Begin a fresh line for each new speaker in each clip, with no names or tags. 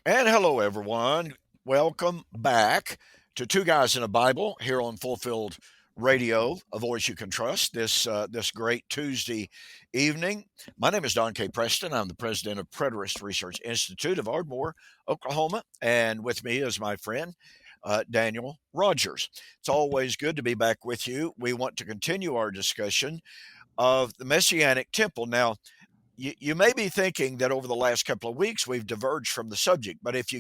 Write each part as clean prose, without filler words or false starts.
And hello, everyone. Welcome back to Two Guys in a Bible here on Fulfilled Radio, a voice you can trust. This great Tuesday evening. My name is Don K. Preston. I'm the president of Preterist Research Institute of Ardmore, Oklahoma, and with me is my friend Daniel Rogers. It's always good to be back with you. We want to continue our discussion of the Messianic temple. Now, you may be thinking that over the last couple of weeks we've diverged from the subject, but if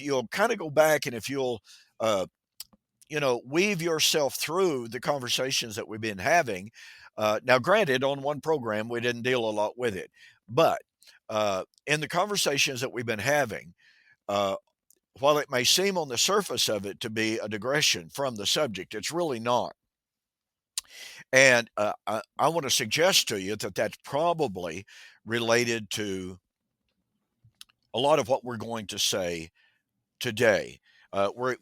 you'll kind of go back and if you'll uh, weave yourself through the conversations that we've been having. Now, granted, on one program we didn't deal a lot with it, but in the conversations that we've been having, uh, while it may seem on the surface of it to be a digression from the subject, it's really not. And I want to suggest to you that that's probably related to a lot of what we're going to say today.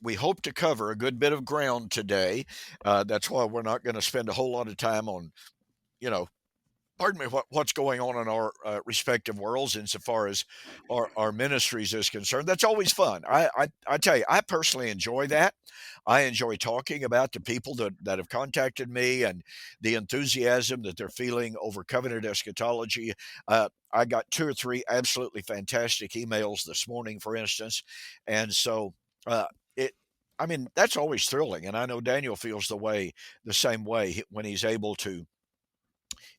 We hope to cover a good bit of ground today. That's why we're not going to spend a whole lot of time on, you know, pardon me, what's going on in our respective worlds insofar as our ministries is concerned. That's always fun. I tell you, I personally enjoy that. I enjoy talking about the people that have contacted me and the enthusiasm that they're feeling over covenant eschatology. I got two or three absolutely fantastic emails this morning, for instance. And so uh, it, I mean, that's always thrilling. And I know Daniel feels the same way when he's able to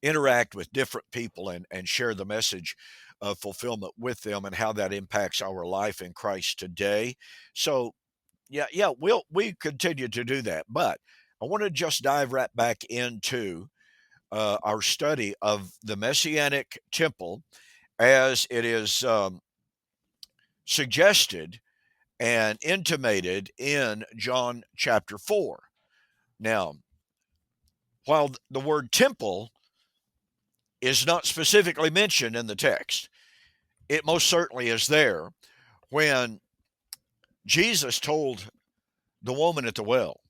interact with different people and share the message of fulfillment with them and how that impacts our life in Christ today. So yeah, we continue to do that. But I want to just dive right back into our study of the Messianic temple as it is suggested and intimated in John chapter 4. Now, while the word temple is not specifically mentioned in the text, it most certainly is there when Jesus told the woman at the well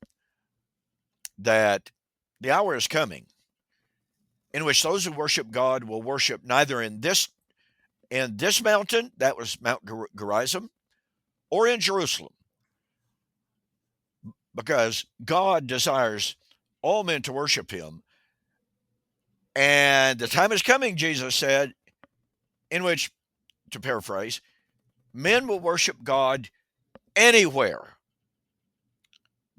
that the hour is coming in which those who worship God will worship neither in this mountain, that was Mount Gerizim, or in Jerusalem, because God desires all men to worship him. And the time is coming, Jesus said, in which, to paraphrase, men will worship God anywhere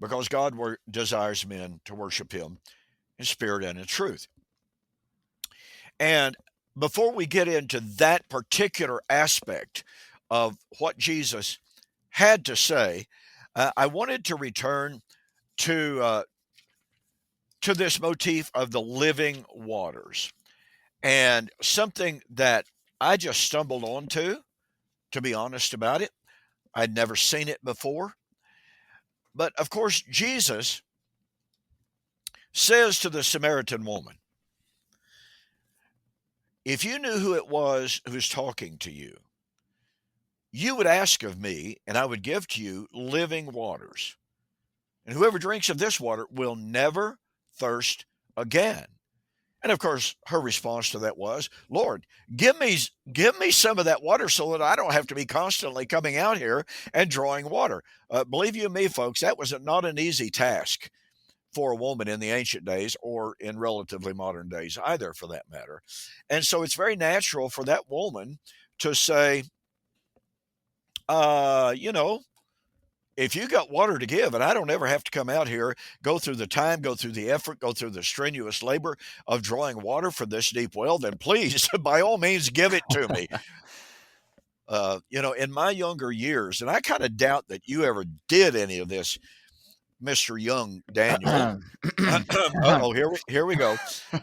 because God desires men to worship him in spirit and in truth. And before we get into that particular aspect of what Jesus had to say, I wanted to return to to this motif of the living waters and something that I just stumbled onto, to be honest about it. I'd never seen it before. But of course, Jesus says to the Samaritan woman, if you knew who it was who was talking to you, you would ask of me, and I would give to you living waters. And whoever drinks of this water will never thirst again. And of course, her response to that was, Lord, give me some of that water so that I don't have to be constantly coming out here and drawing water. Believe you me, folks, that was not an easy task for a woman in the ancient days or in relatively modern days either, for that matter. And so it's very natural for that woman to say, you know, if you got water to give and I don't ever have to come out here, go through the time, go through the effort, go through the strenuous labor of drawing water from this deep well, then please, by all means, give it to me. In my younger years, and I kind of doubt that you ever did any of this, Mr. Young Daniel. Uh-oh, here we go.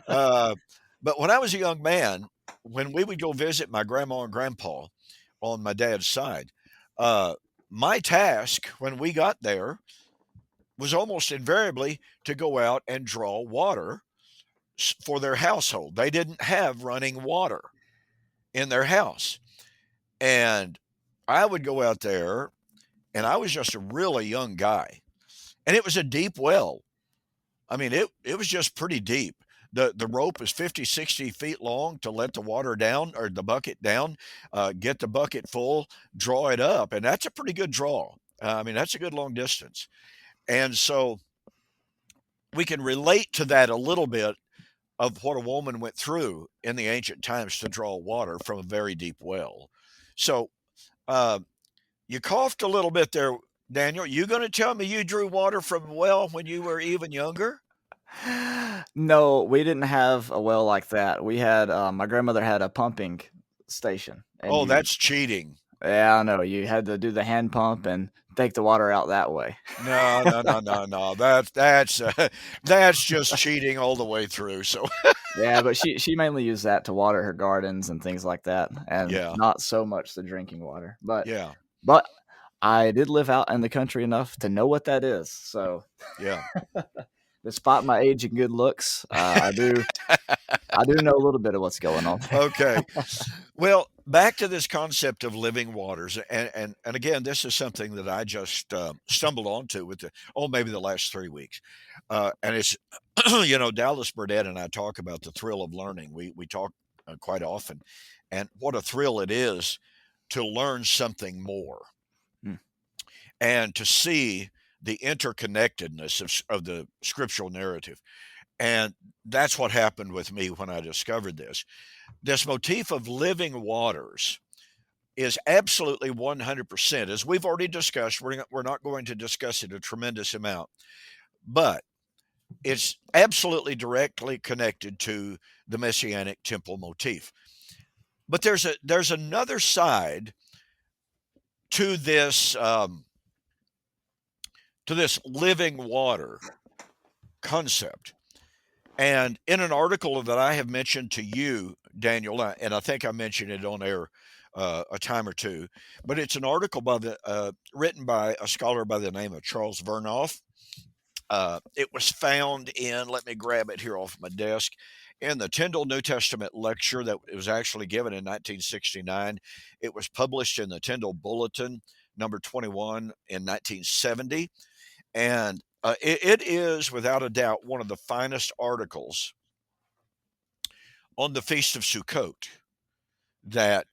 Uh, but when I was a young man, when we would go visit my grandma and grandpa on my dad's side, uh, my task when we got there was almost invariably to go out and draw water for their household. They didn't have running water in their house. And I would go out there, and I was just a really young guy. And it was a deep well. I mean, it was just pretty deep. The rope is 50, 60 feet long to let the water down or the bucket down, get the bucket full, draw it up. And that's a pretty good draw. I mean, that's a good long distance. And so we can relate to that a little bit of what a woman went through in the ancient times to draw water from a very deep well. So uh, you coughed a little bit there, Daniel. You going to tell me you drew water from a well when you were even younger?
No, we didn't have a well like that. We had my grandmother had a pumping station, and
Oh,
you
that's cheating.
yeah, I know you had to do the hand pump and take the water out that way.
No, no, no, no, no. That's just cheating all the way through. So
Yeah, but she mainly used that to water her gardens and things like that, and
yeah,
not so much the drinking water.
yeah,
But I did live out in the country enough to know what that is. So,
yeah.
despite my age and good looks, I do know a little bit of what's going on there.
Okay. Well, back to this concept of living waters, and again, this is something that I just stumbled onto with maybe the last 3 weeks, and it's Dallas Burdett and I talk about the thrill of learning. We talk quite often, and what a thrill it is to learn something more
Hmm.
and to see the interconnectedness of the scriptural narrative. And that's what happened with me when I discovered this. This motif of living waters is absolutely 100%. As we've already discussed, we're not going to discuss it a tremendous amount, but it's absolutely directly connected to the Messianic temple motif. But there's another side to this living water concept. And in an article that I have mentioned to you, Daniel, and I think I mentioned it on air a time or two, but it's an article written by a scholar by the name of Charles Vernoff. It was found in, let me grab it here off my desk, in the Tyndale New Testament lecture that was actually given in 1969. It was published in the Tyndale Bulletin, number 21, in 1970. And it is, without a doubt, one of the finest articles on the Feast of Sukkot that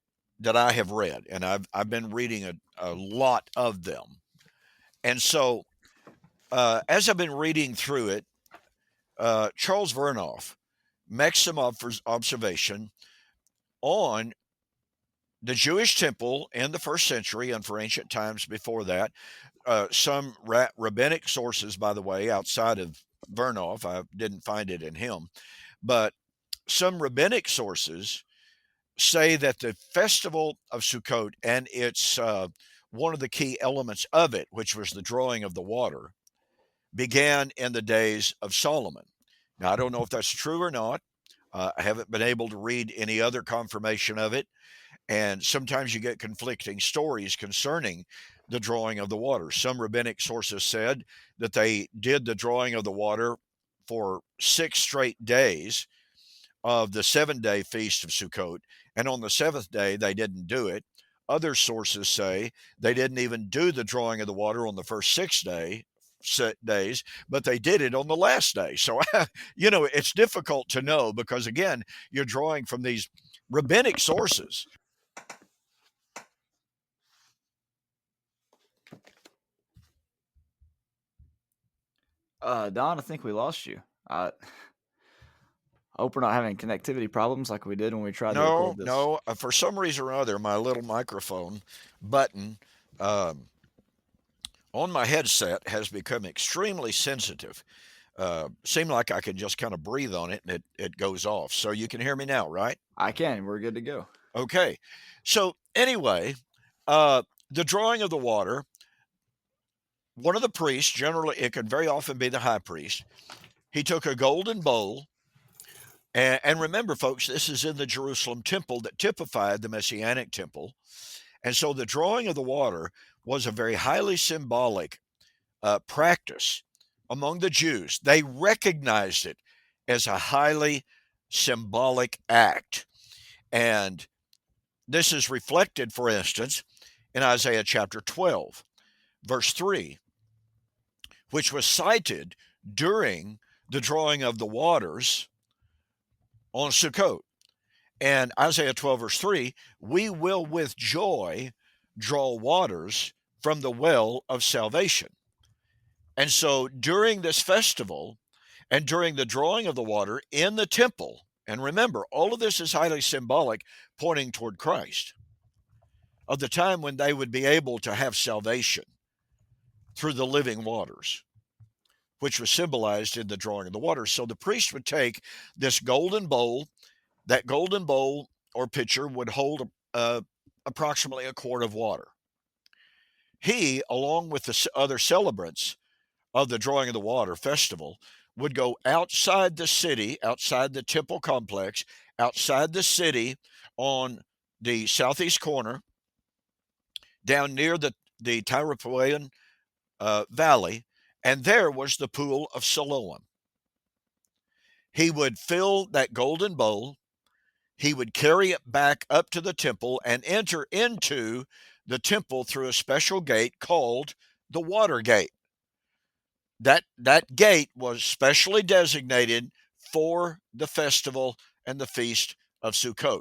I have read, and I've been reading a lot of them. And so, as I've been reading through it, Charles Vernoff makes some observation on the Jewish temple in the first century and for ancient times before that. Some rabbinic sources, by the way, outside of Vernoff, I didn't find it in him, but some rabbinic sources say that the festival of Sukkot and its one of the key elements of it, which was the drawing of the water, began in the days of Solomon. Now, I don't know if that's true or not. I haven't been able to read any other confirmation of it. And sometimes you get conflicting stories concerning the drawing of the water. Some rabbinic sources said that they did the drawing of the water for 6 straight days of the 7-day feast of Sukkot, and on the seventh day they didn't do it. Other sources say they didn't even do the drawing of the water on the first 6 days, but they did it on the last day. So, it's difficult to know because, again, you're drawing from these rabbinic sources.
Don, I think we lost you. I hope we're not having connectivity problems like we did when we tried to
No,
record this.
no. For some reason or other, my little microphone button um, on my headset has become extremely sensitive. Seem like I can just kind of breathe on it and it goes off. So you can hear me now, right?
I can. We're good to go.
Okay. So anyway, uh, the drawing of the water, one of the priests, generally, it can very often be the high priest, he took a golden bowl. And remember, folks, this is in the Jerusalem temple that typified the Messianic temple. And so the drawing of the water was a very highly symbolic practice among the Jews. They recognized it as a highly symbolic act. And this is reflected, for instance, in Isaiah chapter 12, verse 3, which was cited during the drawing of the waters on Sukkot. And Isaiah 12, verse 3, we will with joy draw waters from the well of salvation. And so during this festival and during the drawing of the water in the temple, and remember, all of this is highly symbolic, pointing toward Christ, of the time when they would be able to have salvation through the living waters, which was symbolized in the drawing of the water. So the priest would take this golden bowl. That golden bowl or pitcher would hold approximately a quart of water. He, along with the other celebrants of the drawing of the water festival, would go outside the city, outside the temple complex, outside the city on the southeast corner, down near the Tyropoean Valley, and there was the pool of Siloam. He would fill that golden bowl. He would carry it back up to the temple and enter into the temple through a special gate called the water gate. That gate was specially designated for the festival and the feast of Sukkot.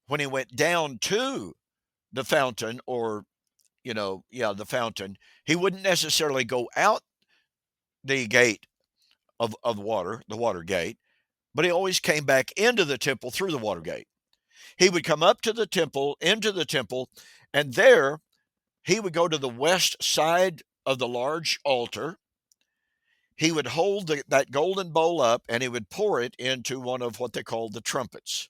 When he went down to the fountain, or the fountain, he wouldn't necessarily go out the gate of water, the water gate, but he always came back into the temple through the water gate. He would come up to the temple, into the temple, and there he would go to the west side of the large altar. He would hold that golden bowl up, and he would pour it into one of what they called the trumpets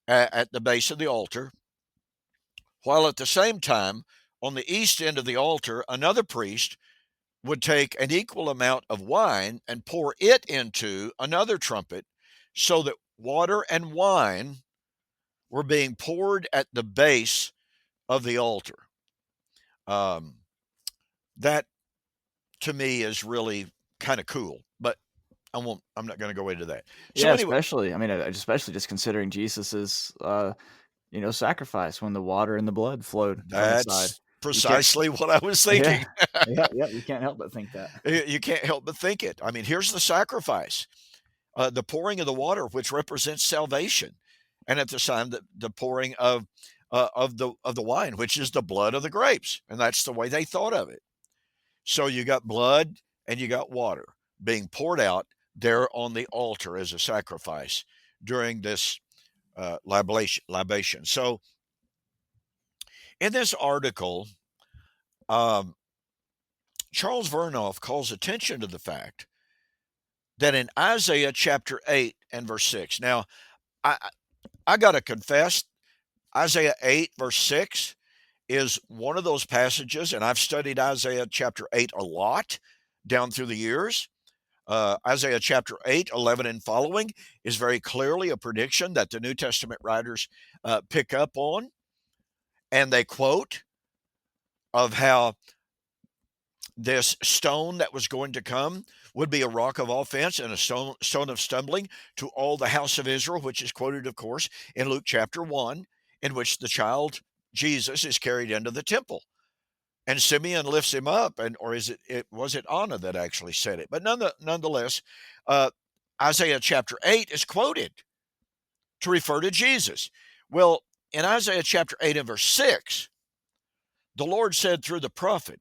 at the base of the altar, while at the same time, on the east end of the altar, another priest would take an equal amount of wine and pour it into another trumpet, so that water and wine were being poured at the base of the altar. That to me is really kind of cool, but I'm not going to go into that. So
Yeah,
anyway,
especially, I mean, especially just considering Jesus's, sacrifice when the water and the blood flowed from his side.
that's
You can't
precisely what I was thinking.
Yeah. Yeah, you can't help but think that.
You can't help but think it. I mean, here's the sacrifice, the pouring of the water, which represents salvation, and at the time the pouring of the wine, which is the blood of the grapes, and that's the way they thought of it. So you got blood and you got water being poured out there on the altar as a sacrifice during this libation. So in this article, um, Charles Vernoff calls attention to the fact that in Isaiah chapter 8 and verse 6. Now, I got to confess, Isaiah 8 verse 6 is one of those passages, and I've studied Isaiah chapter 8 a lot down through the years. Isaiah chapter 8, 11 and following is very clearly a prediction that the New Testament writers pick up on, and they quote of how this stone that was going to come would be a rock of offense and a stone of stumbling to all the house of Israel, which is quoted, of course, in Luke chapter 1, in which the child Jesus is carried into the temple. And Simeon lifts him up, or was it Anna that actually said it? But nonetheless, Isaiah chapter 8 is quoted to refer to Jesus. Well, in Isaiah chapter 8 and verse 6, the Lord said through the prophet,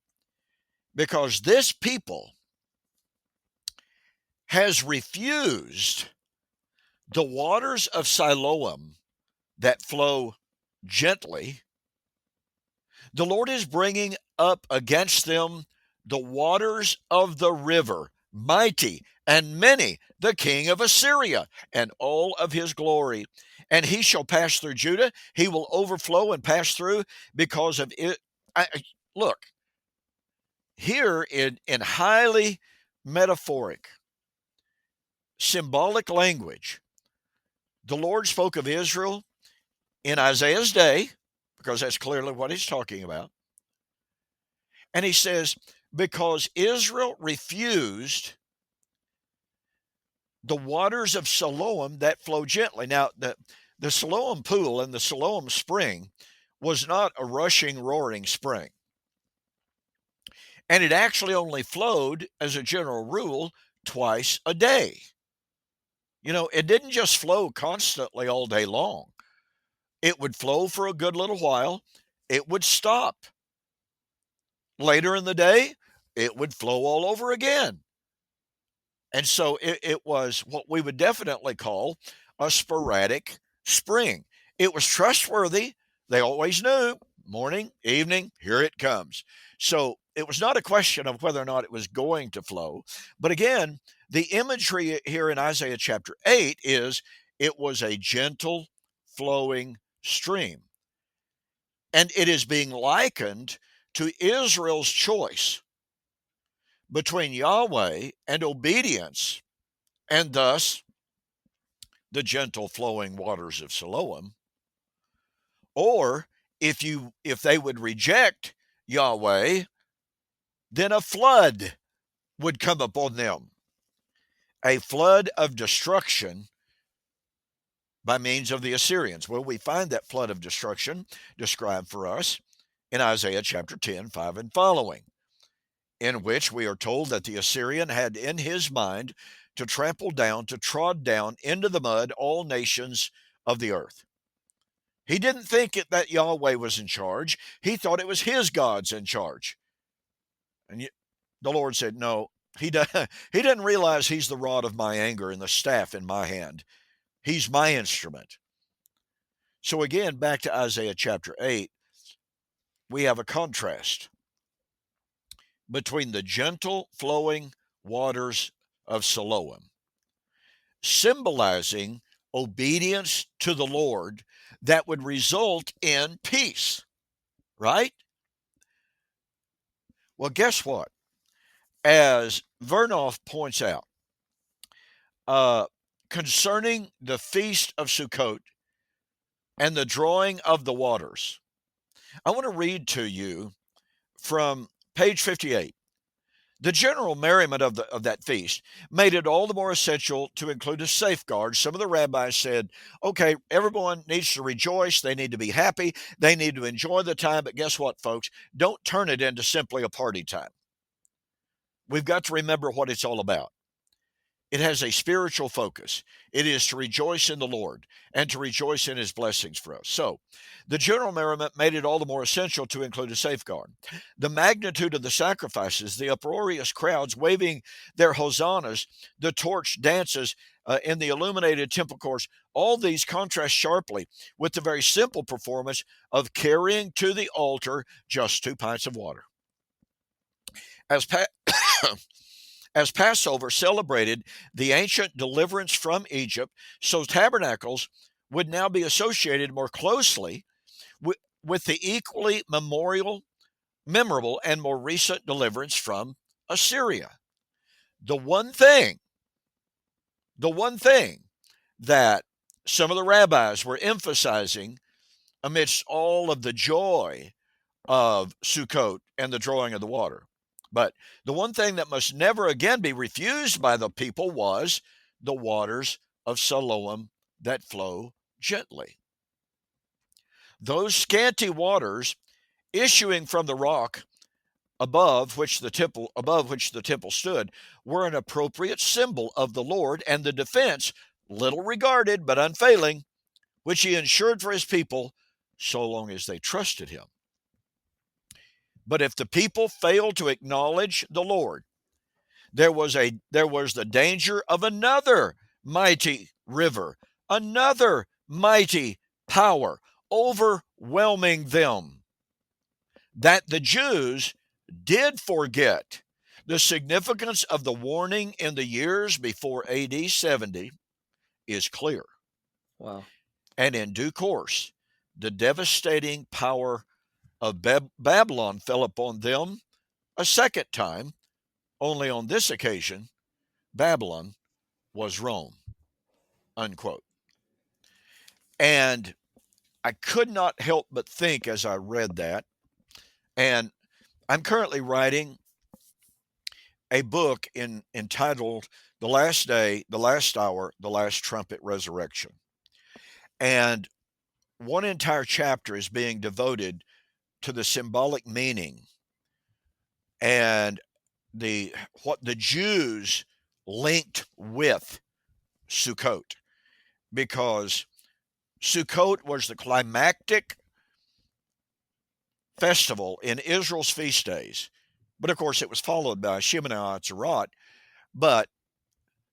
because this people has refused the waters of Siloam that flow gently, the Lord is bringing up against them the waters of the river, mighty and many, the king of Assyria, and all of his glory. And he shall pass through Judah. He will overflow and pass through because of it. Look, here in highly metaphoric, symbolic language, the Lord spoke of Israel in Isaiah's day, because that's clearly what he's talking about. And he says, because Israel refused the waters of Siloam that flow gently. Now, the Siloam pool and the Siloam spring was not a rushing, roaring spring. And it actually only flowed, as a general rule, twice a day. It didn't just flow constantly all day long. It would flow for a good little while. It would stop. Later in the day, it would flow all over again. And so it was what we would definitely call a sporadic spring. It was trustworthy. They always knew morning, evening, here it comes. So it was not a question of whether or not it was going to flow. But again, the imagery here in Isaiah chapter 8 is it was a gentle flowing stream. And it is being likened to Israel's choice between Yahweh and obedience, and thus the gentle flowing waters of Siloam. Or if they would reject Yahweh, then a flood would come upon them, a flood of destruction by means of the Assyrians. Well, we find that flood of destruction described for us in Isaiah chapter 10, 5 and following, in which we are told that the Assyrian had in his mind to trample down, to trod down into the mud all nations of the earth. He didn't think that Yahweh was in charge. He thought it was his gods in charge. And the Lord said, no, he didn't realize he's the rod of my anger and the staff in my hand. He's my instrument. So again, back to Isaiah chapter 8, we have a contrast between the gentle flowing waters of Siloam, symbolizing obedience to the Lord that would result in peace, right? Well, guess what? As Vernoff points out, concerning the Feast of Sukkot and the drawing of the waters, I want to read to you from page 58. The general merriment of that feast made it all the more essential to include a safeguard. Some of the rabbis said, okay, everyone needs to rejoice. They need to be happy. They need to enjoy the time. But guess what, folks? Don't turn it into simply a party time. We've got to remember what it's all about. It has a spiritual focus. It is to rejoice in the Lord and to rejoice in his blessings for us. So the general merriment made it all the more essential to include a safeguard. The magnitude of the sacrifices, the uproarious crowds waving their hosannas, the torch dances in the illuminated temple courts, all these contrast sharply with the very simple performance of carrying to the altar just 2 pints of water. As Passover celebrated the ancient deliverance from Egypt, so tabernacles would now be associated more closely with the equally memorable, and more recent deliverance from Assyria. The one thing that some of the rabbis were emphasizing amidst all of the joy of Sukkot and the drawing of the water, but the one thing that must never again be refused by the people was the waters of Siloam that flow gently. Those scanty waters issuing from the rock above which the temple stood were an appropriate symbol of the Lord and the defense, little regarded but unfailing, which he ensured for his people so long as they trusted him. But if the people failed to acknowledge the Lord, there was the danger of another mighty river, another mighty power overwhelming them. That the Jews did forget the significance of the warning in the years before AD 70 is clear.
Wow.
And in due course, the devastating power of Babylon fell upon them a second time. Only on this occasion, Babylon was Rome, unquote. And I could not help but think as I read that, and I'm currently writing a book entitled The Last Day, the Last Hour, the Last Trumpet Resurrection. And one entire chapter is being devoted to the symbolic meaning and what the Jews linked with Sukkot, because Sukkot was the climactic festival in Israel's feast days. But of course, it was followed by Shemini Atzeret. But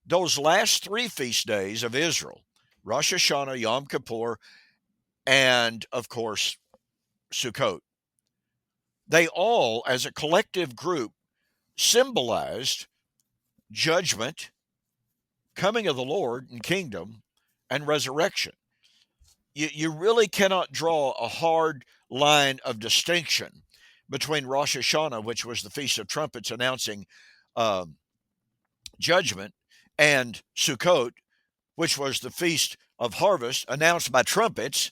those last three feast days of Israel, Rosh Hashanah, Yom Kippur, and of course, Sukkot, they all, as a collective group, symbolized judgment, coming of the Lord and kingdom, and resurrection. You really cannot draw a hard line of distinction between Rosh Hashanah, which was the Feast of Trumpets announcing um, judgment, and Sukkot, which was the Feast of Harvest announced by trumpets,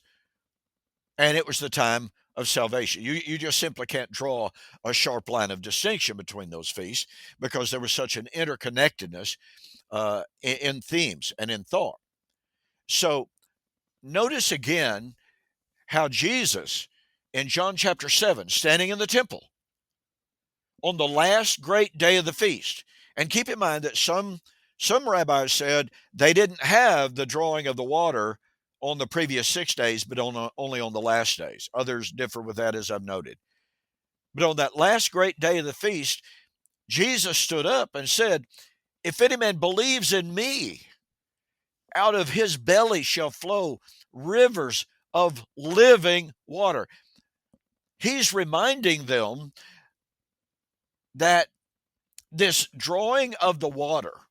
and it was the time of salvation. You just simply can't draw a sharp line of distinction between those feasts because there was such an interconnectedness in themes and in thought. So notice again how Jesus in John chapter 7, standing in the temple on the last great day of the feast, and keep in mind that some rabbis said they didn't have the drawing of the water on the previous 6 days, but only on the last days. Others differ with that, as I've noted. But on that last great day of the feast, Jesus stood up and said, "If any man believes in me, out of his belly shall flow rivers of living water." He's reminding them that this drawing of the water,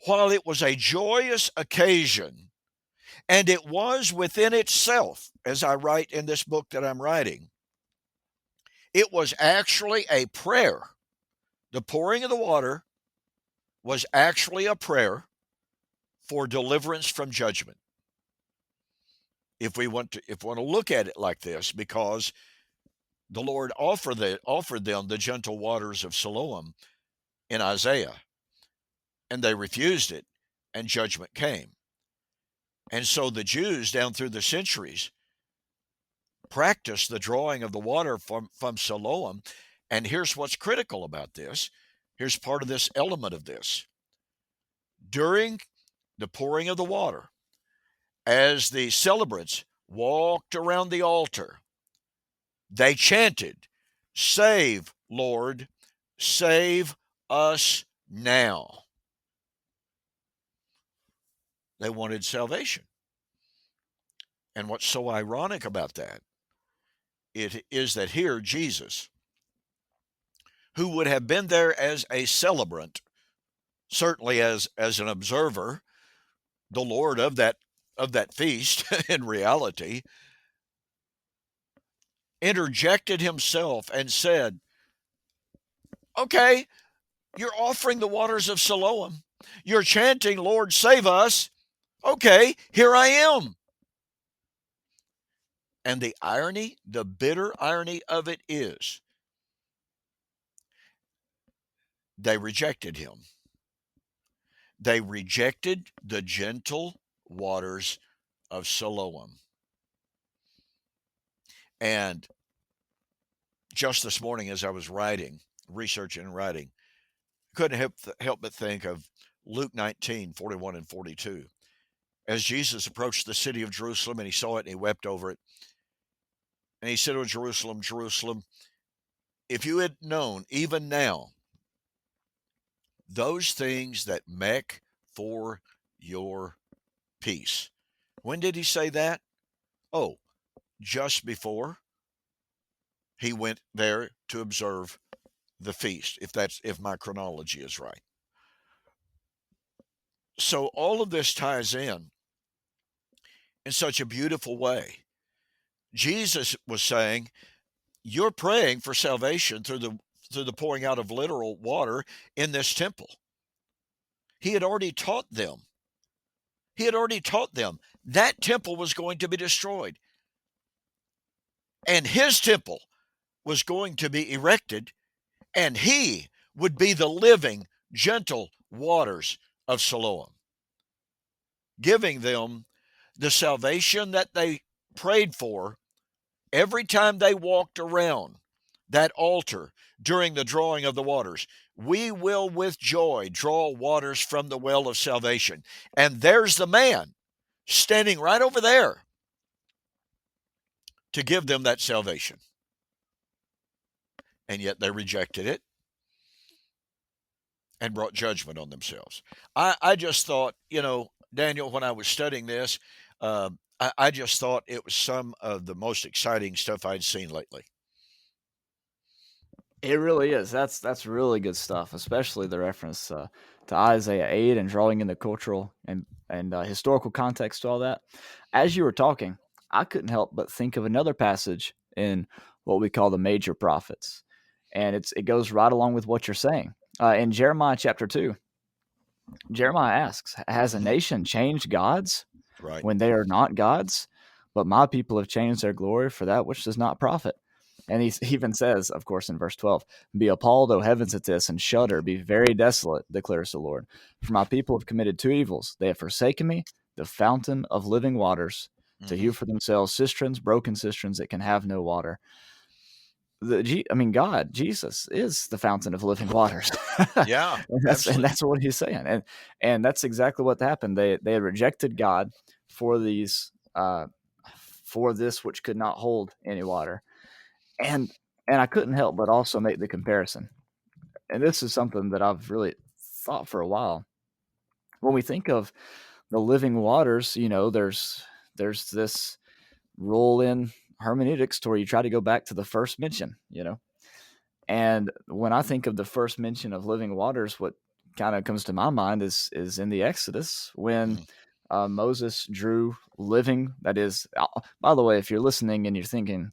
while it was a joyous occasion, and it was within itself, as I write in this book that I'm writing, it was actually a prayer. The pouring of the water was actually a prayer for deliverance from judgment. If we want to look at it like this, because the Lord offered them the gentle waters of Siloam in Isaiah, and they refused it, and judgment came. And so the Jews down through the centuries practiced the drawing of the water from Siloam. And here's what's critical about this. Here's part of this element of this. During the pouring of the water, as the celebrants walked around the altar, they chanted, "Save, Lord, save us now." They wanted salvation. And what's so ironic about that, it is that here Jesus, who would have been there as a celebrant, certainly as an observer, the Lord of that feast in reality, interjected himself and said, "Okay, you're offering the waters of Siloam. You're chanting, 'Lord, save us.' Okay, here I am." And the irony, the bitter irony of it is, they rejected him. They rejected the gentle waters of Siloam. And just this morning, as I was researching and writing, couldn't help but think of Luke 19:41 and 42. As Jesus approached the city of Jerusalem and he saw it and he wept over it. And he said, "O Jerusalem, Jerusalem, if you had known even now those things that make for your peace." When did he say that? Oh, just before he went there to observe the feast, if my chronology is right. So all of this ties in such a beautiful way. Jesus was saying, you're praying for salvation through the pouring out of literal water in this temple. He had already taught them. That temple was going to be destroyed. And his temple was going to be erected, and he would be the living, gentle waters of Siloam, giving them the salvation that they prayed for every time they walked around that altar during the drawing of the waters. We will with joy draw waters from the well of salvation. And there's the man standing right over there to give them that salvation. And yet they rejected it and brought judgment on themselves. I just thought, Daniel, when I was studying this, I just thought it was some of the most exciting stuff I'd seen lately.
It really is. That's really good stuff, especially the reference to Isaiah 8 and drawing in the cultural and historical context to all that. As you were talking, I couldn't help but think of another passage in what we call the major prophets, and it goes right along with what you're saying. In Jeremiah chapter 2, Jeremiah asks, "Has a
Mhm.
nation changed gods
Right.
when they are not gods? But my people have changed their glory for that which does not profit." And he even says, of course, in verse 12, "Be appalled, O heavens, at this, and shudder, be very desolate, declares the Lord. For my people have committed two evils. They have forsaken me, the fountain of living waters, to
Hmm.
hew for themselves cisterns, broken cisterns that can have no water." God, Jesus is the fountain of living waters.
Yeah,
And
absolutely.
that's what he's saying. And that's exactly what happened. They had rejected God for these for this which could not hold any water. And I couldn't help but also make the comparison. And this is something that I've really thought for a while. When we think of the living waters, there's this rule in hermeneutics to where you try to go back to the first mention. And when I think of the first mention of living waters, what kind of comes to my mind is in the Exodus when
Mhm.
Moses drew living. That is, by the way, if you're listening and you're thinking,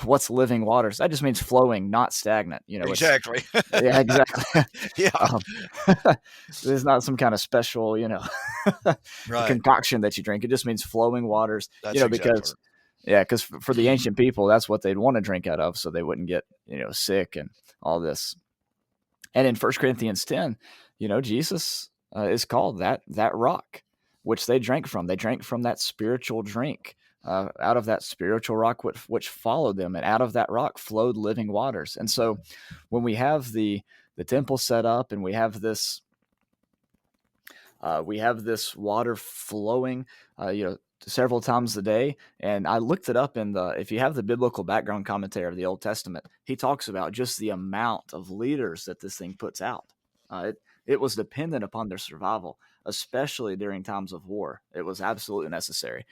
what's living waters? That just means flowing, not stagnant. It's
Exactly.
yeah, exactly.
Yeah,
um, there's not some kind of special,
right.
concoction that you drink. It just means flowing waters.
That's exactly
Because yeah, because for the ancient people, that's what they'd want to drink out of, so they wouldn't get sick and all this. And in 1 Corinthians 10, Jesus is called that rock, which they drank from. They drank from that spiritual drink, out of that spiritual rock which followed them, and out of that rock flowed living waters. And so, when we have the temple set up, and we have this water flowing, several times a day. And I looked it up if you have the biblical background commentary of the Old Testament, he talks about just the amount of liters that this thing puts out. It was dependent upon their survival, especially during times of war. It was absolutely necessary.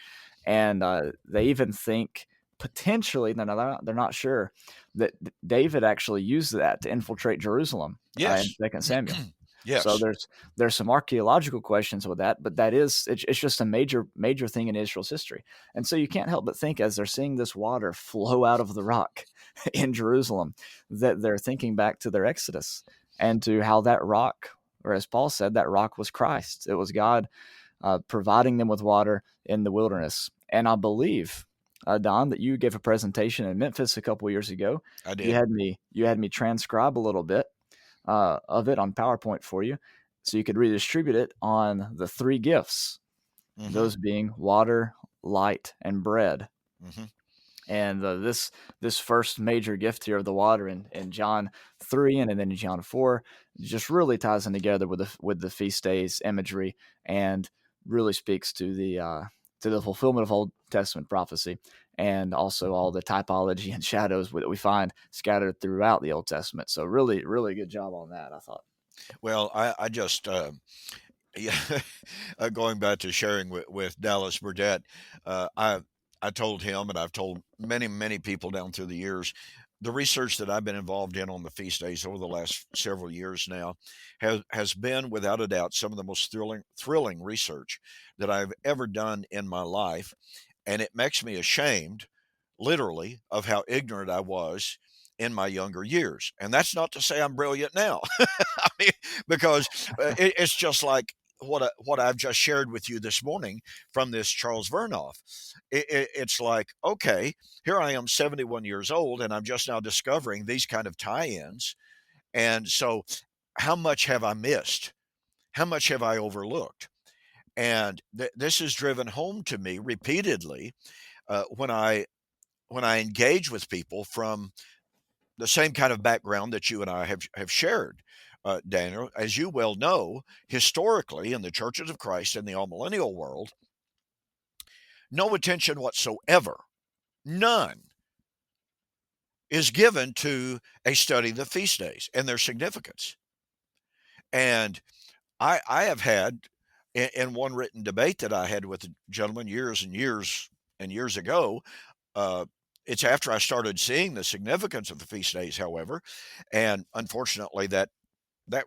And they even think potentially, they're not sure, that David actually used that to infiltrate Jerusalem in
Yes.
2 Samuel. So
Yes.
there's some archaeological questions with that, but it's just a major thing in Israel's history. And so you can't help but think, as they're seeing this water flow out of the rock in Jerusalem, that they're thinking back to their Exodus and to how that rock, or as Paul said, that rock was Christ. It was God providing them with water in the wilderness. And I believe, Don, that you gave a presentation in Memphis a couple years ago.
I
You
did.
had me transcribe a little bit of it on PowerPoint for you, so you could redistribute it on the three gifts,
Hmm.
those being water, light, and bread.
Hmm.
And this first major gift here of the water in John 3 and then in John 4 just really ties in together with the feast days imagery, and really speaks to the fulfillment of Old Testament prophecy, and also all the typology and shadows that we find scattered throughout the Old Testament. So really, really good job on that, I thought.
Well, I just yeah, going back to sharing with Dallas Burdett, I told him, and I've told many people down through the years, the research that I've been involved in on the feast days over the last several years now has been without a doubt some of the most thrilling research that I've ever done in my life, and it makes me ashamed, literally, of how ignorant I was in my younger years. And that's not to say I'm brilliant now. I mean, because it's just like what I've just shared with you this morning from this Charles Vernoff. It's like, okay, here I am, 71 years old, and I'm just now discovering these kind of tie-ins. And so, how much have I missed? How much have I overlooked? And this is driven home to me repeatedly when I engage with people from the same kind of background that you and I have shared, Daniel. As you well know, historically in the churches of Christ in the all-millennial world, no attention whatsoever, none, is given to a study of the feast days and their significance. And I have had, in one written debate that I had with a gentleman years and years and years ago, uh, it's after I started seeing the significance of the feast days, however, and unfortunately that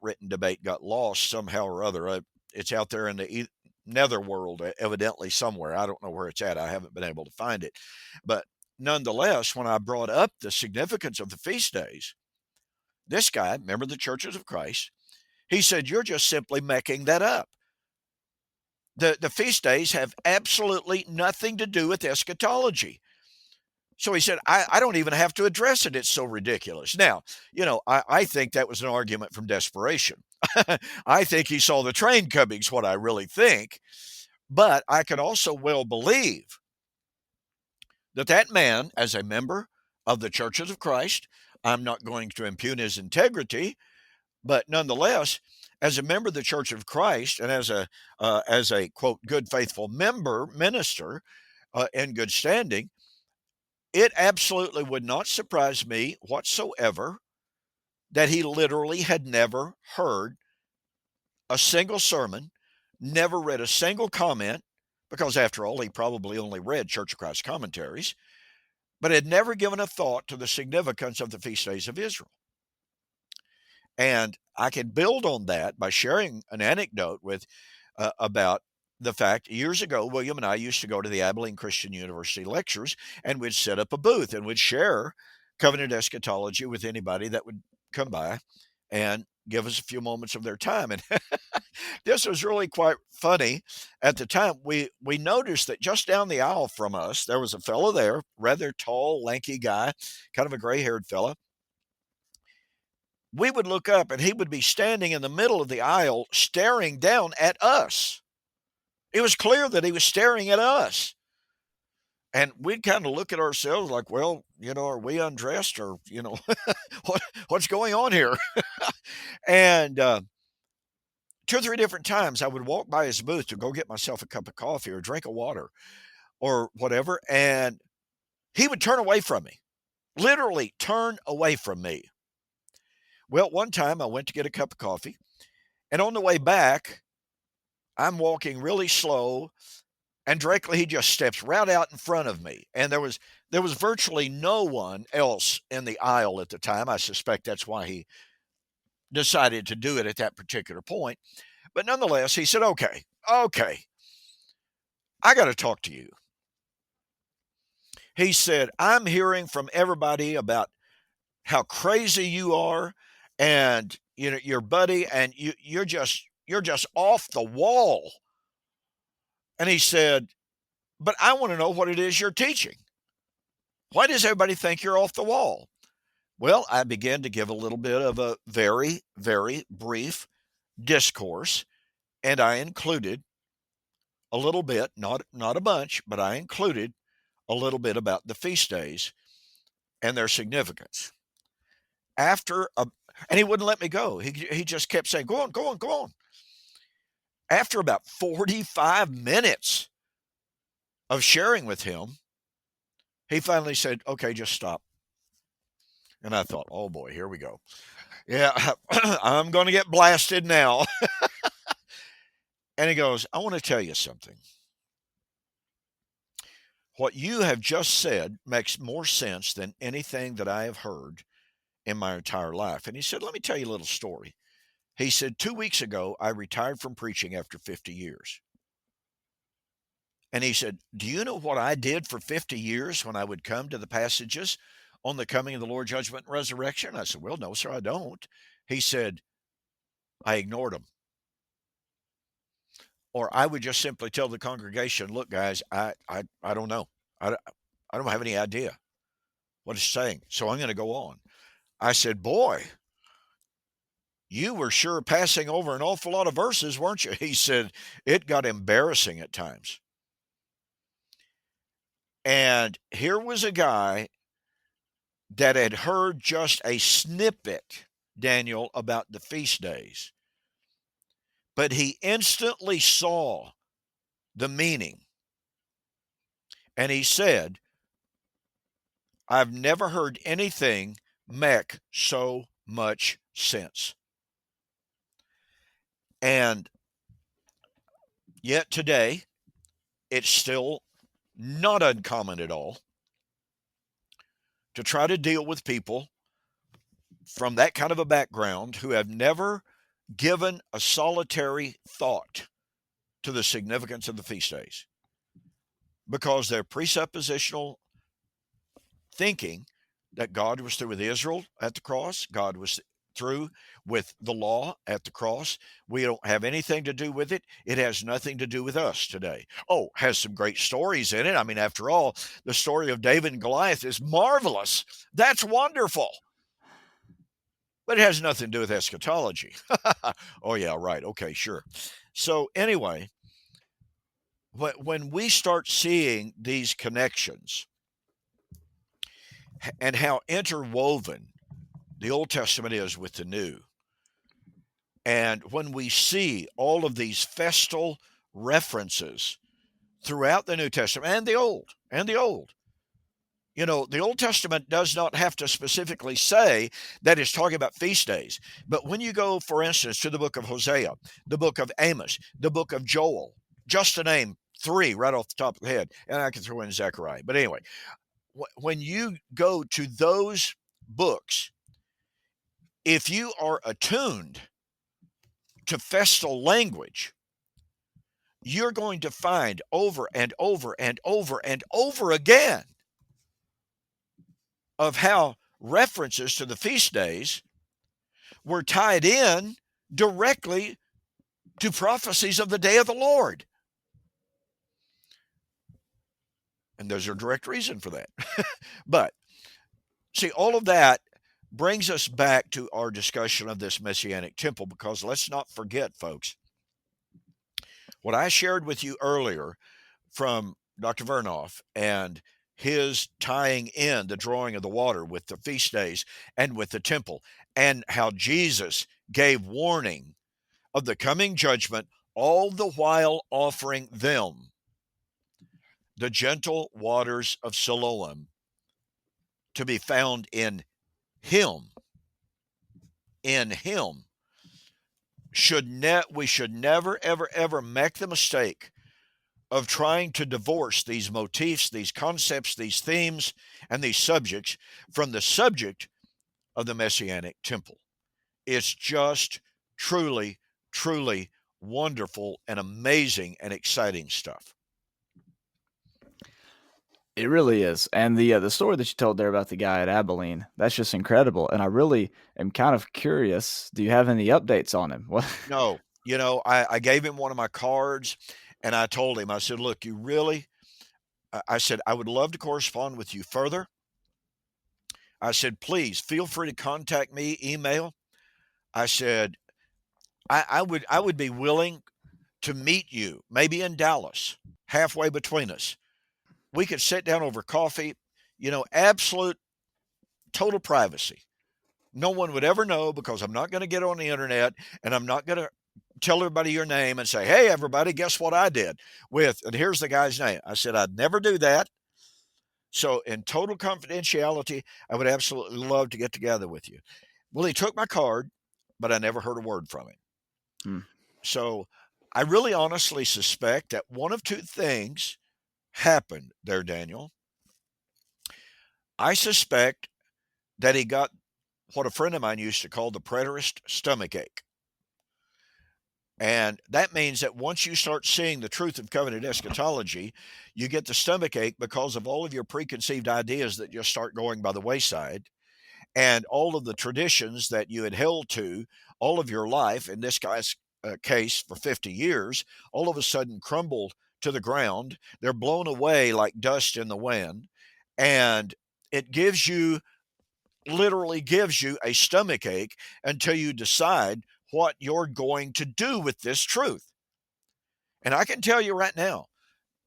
written debate got lost somehow or other. It's out there in the netherworld, evidently somewhere. I don't know where it's at. I haven't been able to find it. But nonetheless, when I brought up the significance of the feast days, this guy, member of the Churches of Christ, he said, "You're just simply making that up. The feast days have absolutely nothing to do with eschatology." So he said, I don't even have to address it. It's so ridiculous. Now, I think that was an argument from desperation. I think he saw the train coming, is what I really think. But I can also well believe that that man, as a member of the Churches of Christ, I'm not going to impugn his integrity, but nonetheless, as a member of the Church of Christ and as a quote good faithful minister in good standing, it absolutely would not surprise me whatsoever that he literally had never heard a single sermon, never read a single comment, because after all, he probably only read Church of Christ commentaries, but had never given a thought to the significance of the feast days of Israel. And I can build on that by sharing an anecdote about the fact years ago, William and I used to go to the Abilene Christian University lectures, and we'd set up a booth and we'd share covenant eschatology with anybody that would come by and give us a few moments of their time. And this was really quite funny. At the time, we noticed that just down the aisle from us, there was a fellow there, rather tall, lanky guy, kind of a gray-haired fella. We would look up and he would be standing in the middle of the aisle staring down at us. It was clear that he was staring at us. And we'd kind of look at ourselves like, well, are we undressed or, what's going on here? And 2 or 3 different times I would walk by his booth to go get myself a cup of coffee or a drink of water or whatever. And he would turn away from me, literally turn away from me. Well, one time I went to get a cup of coffee, and on the way back, I'm walking really slow, and directly he just steps right out in front of me. And there was virtually no one else in the aisle at the time. I suspect that's why he decided to do it at that particular point. But nonetheless, he said, okay, I got to talk to you. He said, I'm hearing from everybody about how crazy you are, and your buddy, and you're just off the wall. And he said, but I want to know what it is you're teaching. Why does everybody think you're off the wall? Well, I began to give a little bit of a very, very brief discourse, and I included a little bit, not a bunch, but I included a little bit about the feast days and their significance. And he wouldn't let me go. He just kept saying, go on, go on, go on. After about 45 minutes of sharing with him, he finally said, okay, just stop. And I thought, oh boy, here we go. Yeah, I'm going to get blasted now. And he goes, I want to tell you something. What you have just said makes more sense than anything that I have heard in my entire life. And he said, let me tell you a little story. He said, 2 weeks ago, I retired from preaching after 50 years. And he said, do you know what I did for 50 years when I would come to the passages on the coming of the Lord, judgment, and resurrection? I said, well, no, sir, I don't. He said, I ignored them. Or I would just simply tell the congregation, look, guys, I don't know. I don't have any idea what it's saying. So I'm going to go on. I said, boy, you were sure passing over an awful lot of verses, weren't you? He said, it got embarrassing at times. And here was a guy that had heard just a snippet, Daniel, about the feast days, but he instantly saw the meaning. And he said, I've never heard anything make so much sense. And yet today, it's still not uncommon at all to try to deal with people from that kind of a background who have never given a solitary thought to the significance of the feast days, because their presuppositional thinking that God was through with Israel at the cross, God was through with the law at the cross. We don't have anything to do with it. It has nothing to do with us today. Oh, has some great stories in it. I mean, after all, the story of David and Goliath is marvelous. That's wonderful. But it has nothing to do with eschatology. Oh, yeah, right. Okay, sure. So, anyway, when we start seeing these connections and how interwoven the Old Testament is with the New, and when we see all of these festal references throughout the New Testament and the Old, you know, the Old Testament does not have to specifically say that it's talking about feast days. But when you go, for instance, to the book of Hosea, the book of Amos, the book of Joel, just to name three right off the top of the head, and I can throw in Zechariah. But anyway, when you go to those books, if you are attuned to festal language, you're going to find over and over and over and over again of how references to the feast days were tied in directly to prophecies of the day of the Lord. And there's a direct reason for that. But see, all of that brings us back to our discussion of this Messianic temple, because let's not forget, folks, what I shared with you earlier from Dr. Vernoff and his tying in the drawing of the water with the feast days and with the temple, and how Jesus gave warning of the coming judgment, all the while offering them the gentle waters of Siloam to be found in him. In him. We should never, ever, ever make the mistake of trying to divorce these motifs, these concepts, these themes, and these subjects from the subject of the Messianic temple. It's just truly, truly wonderful and amazing and exciting stuff.
It really is. And the story that you told there about the guy at Abilene, that's just incredible. And I really am kind of curious. Do you have any updates on him? What?
No, you know, I gave him one of my cards, and I told him, I said, look, you really, I said, I would love to correspond with you further. I said, please feel free to contact me, email. I said, I would be willing to meet you, maybe in Dallas, halfway between us. We could sit down over coffee, you know, absolute total privacy. No one would ever know, because I'm not going to get on the internet, and I'm not going to tell everybody your name and say, hey, everybody, guess what I did with, and here's the guy's name. I said, I'd never do that. So in total confidentiality, I would absolutely love to get together with you. Well, he took my card, but I never heard a word from him.
Hmm.
So I really honestly suspect that one of two things happened there, Daniel. I suspect that he got what a friend of mine used to call the preterist stomach ache. And that means that once you start seeing the truth of covenant eschatology, you get the stomach ache because of all of your preconceived ideas that just start going by the wayside, and all of the traditions that you had held to all of your life, in this guy's case for 50 years, all of a sudden crumble to the ground. They're blown away like dust in the wind. And it literally gives you a stomach ache until you decide what you're going to do with this truth. And I can tell you right now,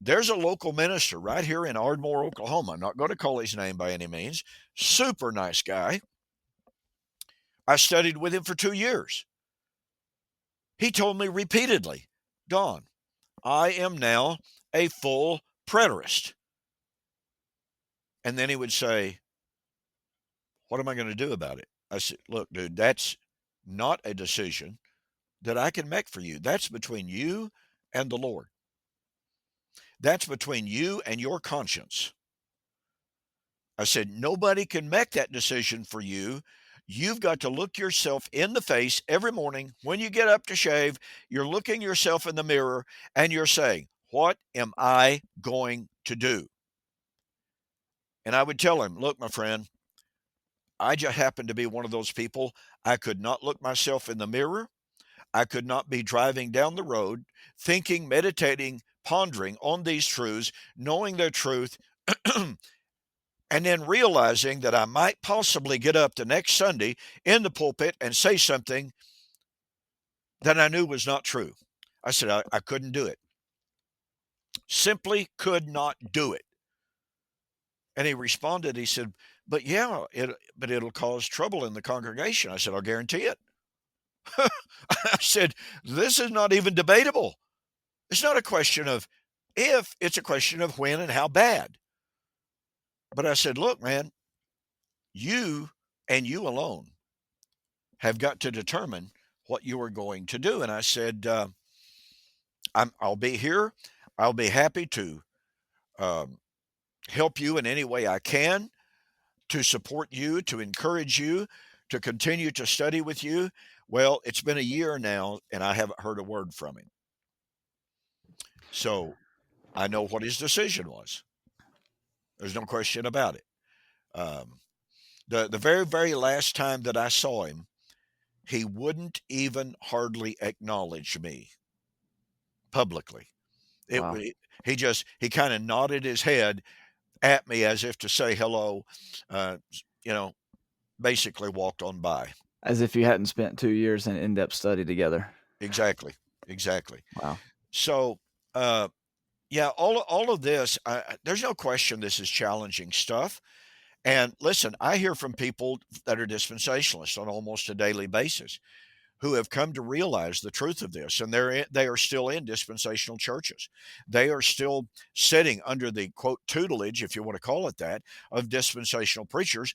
There's a local minister right here in Ardmore, Oklahoma. I'm not going to call his name by any means. Super nice guy. I studied with him for 2 years. He told me repeatedly, Don, I am now a full preterist. And then he would say, what am I going to do about it? I said, look, dude, that's not a decision that I can make for you. That's between you and the Lord. That's between you and your conscience. I said, nobody can make that decision for you. You've got to look yourself in the face every morning when you get up to shave. You're looking yourself in the mirror and you're saying, what am I going to do? And I would tell him, look, my friend, I just happen to be one of those people. I could not look myself in the mirror. I could not be driving down the road, thinking, meditating, pondering on these truths, knowing their truth, and then realizing that I might possibly get up the next Sunday in the pulpit and say something that I knew was not true. I said, I couldn't do it. Simply could not do it. And he responded, he said, but yeah, it'll cause trouble in the congregation. I said, I'll guarantee it. I said, this is not even debatable. It's not a question of if, it's a question of when and how bad. But I said, look, man, you and you alone have got to determine what you are going to do. And I said, I'll be here. I'll be happy to help you in any way I can, to support you, to encourage you, to continue to study with you. Well, it's been a year now, and I haven't heard a word from him. So I know what his decision was. There's no question about it. The very, very last time that I saw him, he wouldn't even hardly acknowledge me publicly.
Wow.
He kind of nodded his head at me as if to say hello, uh, you know, basically walked on by.
As if you hadn't spent 2 years in in-depth study together.
Exactly. Exactly.
Wow.
So, yeah, all of this, there's no question this is challenging stuff. And listen, I hear from people that are dispensationalists on almost a daily basis who have come to realize the truth of this, and they are still in dispensational churches. They are still sitting under the quote tutelage, if you want to call it that, of dispensational preachers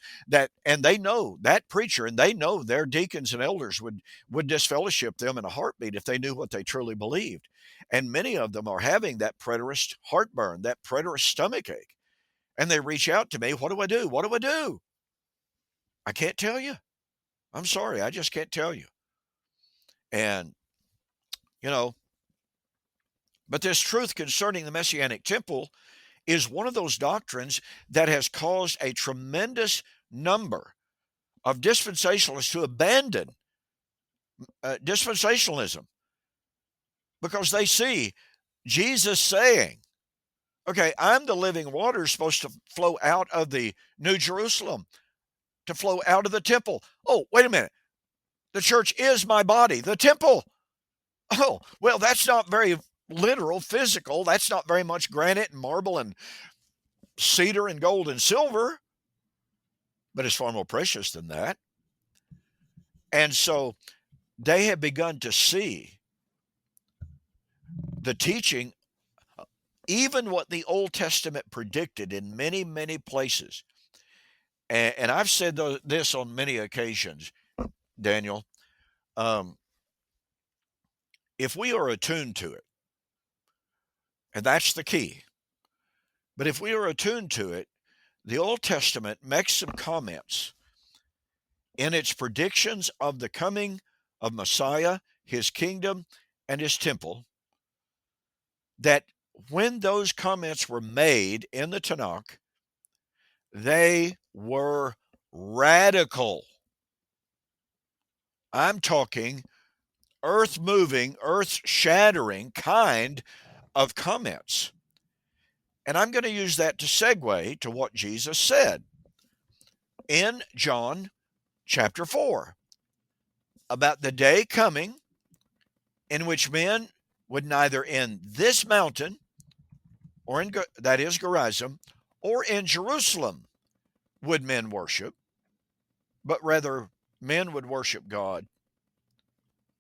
and they know that preacher, and they know their deacons and elders would disfellowship them in a heartbeat if they knew what they truly believed. And many of them are having that preterist heartburn, that preterist stomach ache. And they reach out to me, what do I do? What do I do? I can't tell you. I'm sorry, I just can't tell you. And, you know, but this truth concerning the Messianic temple is one of those doctrines that has caused a tremendous number of dispensationalists to abandon dispensationalism because they see Jesus saying, okay, I'm the living water supposed to flow out of the New Jerusalem, to flow out of the temple. Oh, wait a minute. The church is my body, the temple. Oh, well, that's not very literal, physical. That's not very much granite and marble and cedar and gold and silver, but it's far more precious than that. And so they have begun to see the teaching, even what the Old Testament predicted in many, many places. And I've said this on many occasions, Daniel. If we are attuned to it, and that's the key, but if we are attuned to it, the Old Testament makes some comments in its predictions of the coming of Messiah, his kingdom, and his temple, that when those comments were made in the Tanakh, they were radical. I'm talking earth moving, earth shattering kind of comments. And I'm going to use that to segue to what Jesus said in John chapter 4 about the day coming in which men would neither in this mountain or that is Gerizim, or in Jerusalem would men worship, but rather men would worship God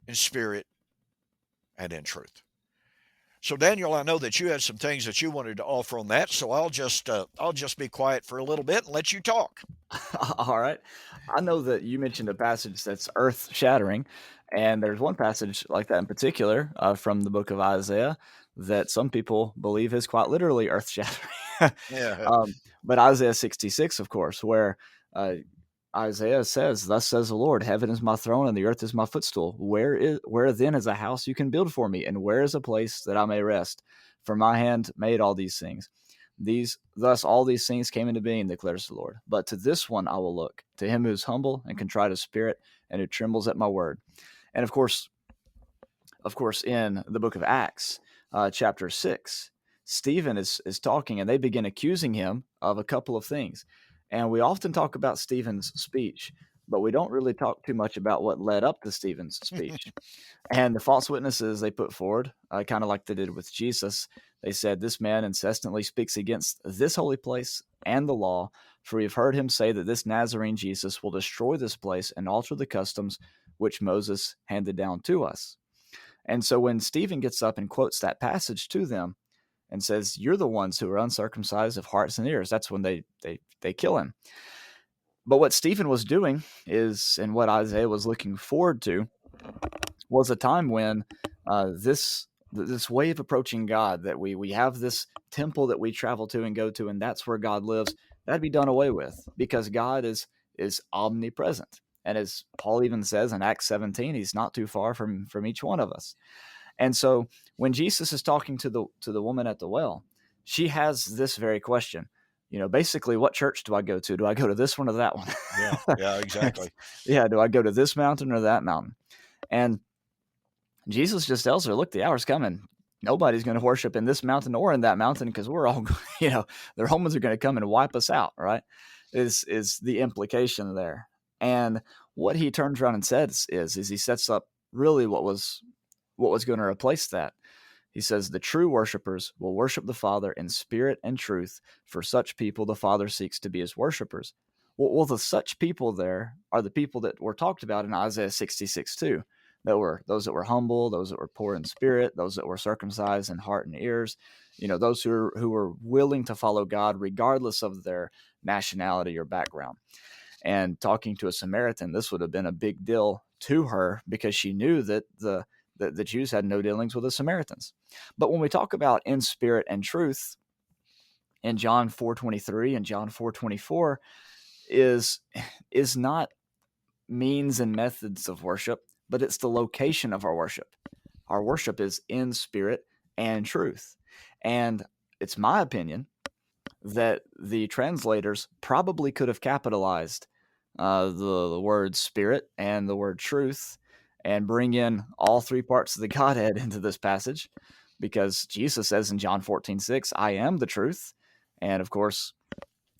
in spirit and in truth. So Daniel, I know that you had some things that you wanted to offer on that, so I'll just be quiet for a little bit and let you talk.
All right. I know that you mentioned a passage that's earth shattering, and there's one passage like that in particular from the book of Isaiah that some people believe is quite literally earth shattering.
Yeah.
But Isaiah 66, of course, where uh, Isaiah says, "Thus says the Lord: Heaven is my throne, and the earth is my footstool. Where then is a house you can build for me, and where is a place that I may rest? For my hand made all these things. Thus all these things came into being, declares the Lord. But to this one I will look, to him who is humble and contrite of spirit, and who trembles at my word." And of course, in the book of Acts, chapter 6, Stephen is talking, and they begin accusing him of a couple of things. And we often talk about Stephen's speech, but we don't really talk too much about what led up to Stephen's speech. And the false witnesses they put forward, kind of like they did with Jesus, they said, "This man incessantly speaks against this holy place and the law, for we have heard him say that this Nazarene Jesus will destroy this place and alter the customs which Moses handed down to us." And so when Stephen gets up and quotes that passage to them and says, "You're the ones who are uncircumcised of hearts and ears," that's when they kill him. But what Stephen was doing is, and what Isaiah was looking forward to, was a time when this way of approaching God, that we have this temple that we travel to and go to, and that's where God lives, that'd be done away with, because God is omnipresent. And as Paul even says in Acts 17, he's not too far from each one of us. And so when Jesus is talking to the woman at the well, she has this very question. Basically, what church do I go to? Do I go to this one or that one?
Yeah, exactly.
Yeah, do I go to this mountain or that mountain? And Jesus just tells her, "Look, the hour's coming. Nobody's going to worship in this mountain or in that mountain, because we're all, the Romans are going to come and wipe us out," right? Is the implication there. And what he turns around and says is he sets up really what was going to replace that. He says, "The true worshipers will worship the Father in spirit and truth. For such people, the Father seeks to be his worshipers." Well, the such people there are the people that were talked about in Isaiah 66 too. That were those that were humble, those that were poor in spirit, those that were circumcised in heart and ears. Those who were willing to follow God regardless of their nationality or background. And talking to a Samaritan, this would have been a big deal to her, because she knew that the Jews had no dealings with the Samaritans. But when we talk about in spirit and truth, in John 4:23 and John 4:24, is not means and methods of worship, but it's the location of our worship. Our worship is in spirit and truth. And it's my opinion that the translators probably could have capitalized the word spirit and the word truth, and bring in all three parts of the Godhead into this passage, because Jesus says in John 14:6, "I am the truth." And of course,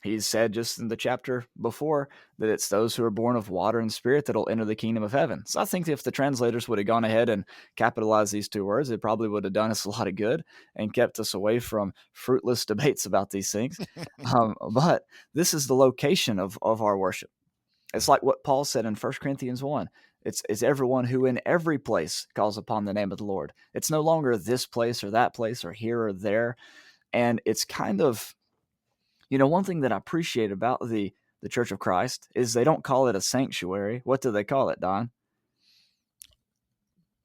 he said just in the chapter before that it's those who are born of water and spirit that'll enter the kingdom of heaven. So I think if the translators would have gone ahead and capitalized these two words, it probably would have done us a lot of good and kept us away from fruitless debates about these things. But this is the location of our worship. It's like what Paul said in 1 Corinthians 1. It's everyone who in every place calls upon the name of the Lord. It's no longer this place or that place or here or there. And it's kind of, one thing that I appreciate about the Church of Christ is they don't call it a sanctuary. What do they call it, Don?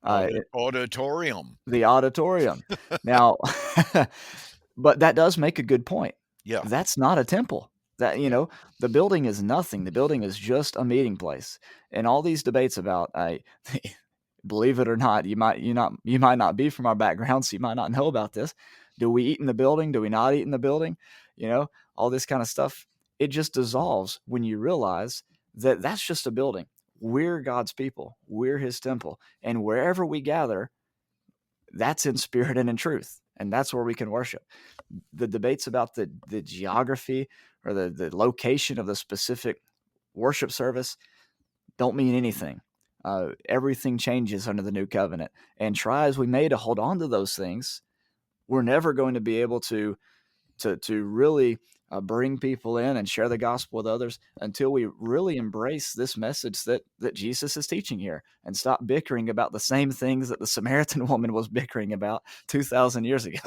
Auditorium.
The auditorium. Now, but that does make a good point.
Yeah.
That's not a temple. That, the building is nothing. The building is just a meeting place. And all these debates about, believe it or not, you might not be from our background, so you might not know about this. Do we eat in the building? Do we not eat in the building? All this kind of stuff. It just dissolves when you realize that that's just a building. We're God's people. We're his temple. And wherever we gather, that's in spirit and in truth. And that's where we can worship. The debates about the geography or the location of the specific worship service don't mean anything. Everything changes under the new covenant. And try as we may to hold on to those things, we're never going to be able to to really bring people in and share the gospel with others until we really embrace this message that Jesus is teaching here and stop bickering about the same things that the Samaritan woman was bickering about 2,000 years ago.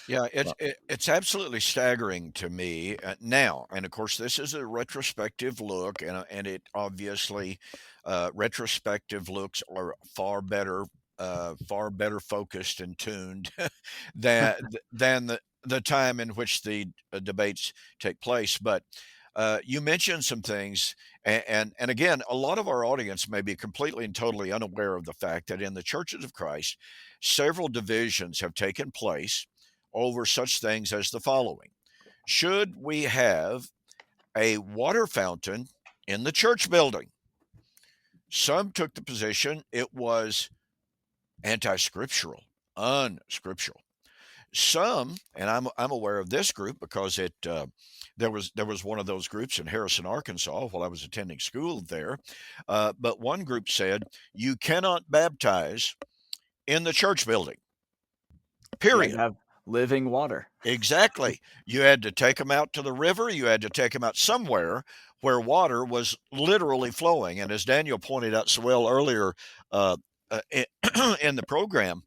Yeah,
Well,
it's absolutely staggering to me now, and of course, this is a retrospective look, and it obviously retrospective looks are far better focused and tuned than the time in which the debates take place. But you mentioned some things, and again, a lot of our audience may be completely and totally unaware of the fact that in the churches of Christ, several divisions have taken place over such things as the following. Should we have a water fountain in the church building? Some took the position it was anti scriptural, unscriptural. Some, and I'm aware of this group because there was one of those groups in Harrison, Arkansas, while I was attending school there. But one group said you cannot baptize in the church building.
you had to
Period.
have living water.
Exactly. You had to take them out to the river. You had to take them out somewhere where water was literally flowing. And as Daniel pointed out so well earlier in, in the program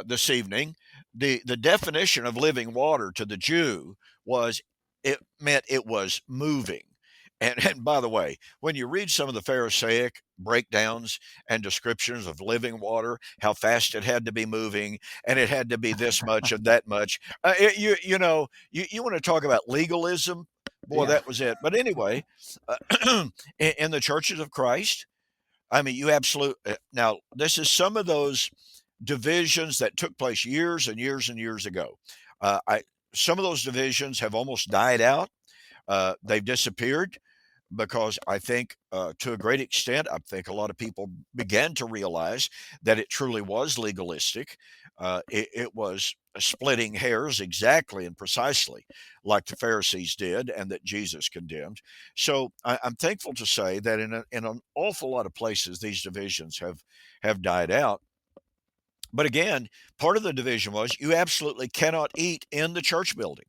this evening, the definition of living water to the Jew was it meant it was moving. And by the way, when you read some of the Pharisaic breakdowns and descriptions of living water, how fast it had to be moving, and it had to be this much and that much, you want to talk about legalism, boy,
Yeah.
that was it. But anyway, in the churches of Christ, I mean, you absolutely now this is some of those divisions that took place years and years and years ago. I Some of those divisions have almost died out. They've disappeared because I think, to a great extent, I think a lot of people began to realize that it truly was legalistic. It was splitting hairs exactly and precisely like the Pharisees did and that Jesus condemned. So I'm thankful to say that in an awful lot of places, these divisions have died out. But again, part of the division was you absolutely cannot eat in the church building,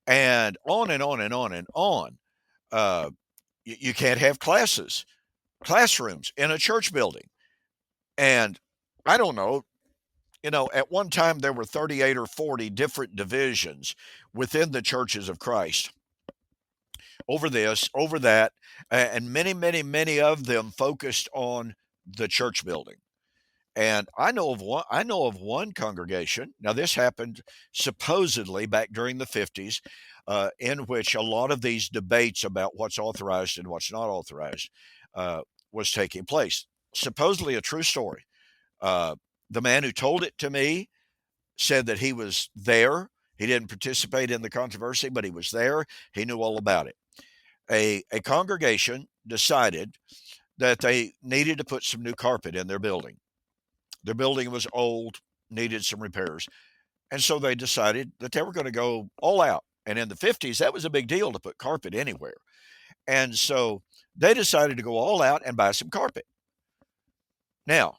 and on and on and on and on. Uh, you can't have classrooms in a church building. And I don't know, at one time there were 38 or 40 different divisions within the churches of Christ over this, over that, and many, many, many of them focused on the church building. And I know of one congregation. Now, this happened supposedly back during the 50s, in which a lot of these debates about what's authorized and what's not authorized was taking place. Supposedly a true story. The man who told it to me said that he was there. He didn't participate in the controversy, but he was there. He knew all about it. A congregation decided that they needed to put some new carpet in their building. Their building was old, needed some repairs. And so they decided that they were going to go all out. And in the 50s, that was a big deal to put carpet anywhere. And so they decided to go all out and buy some carpet. Now,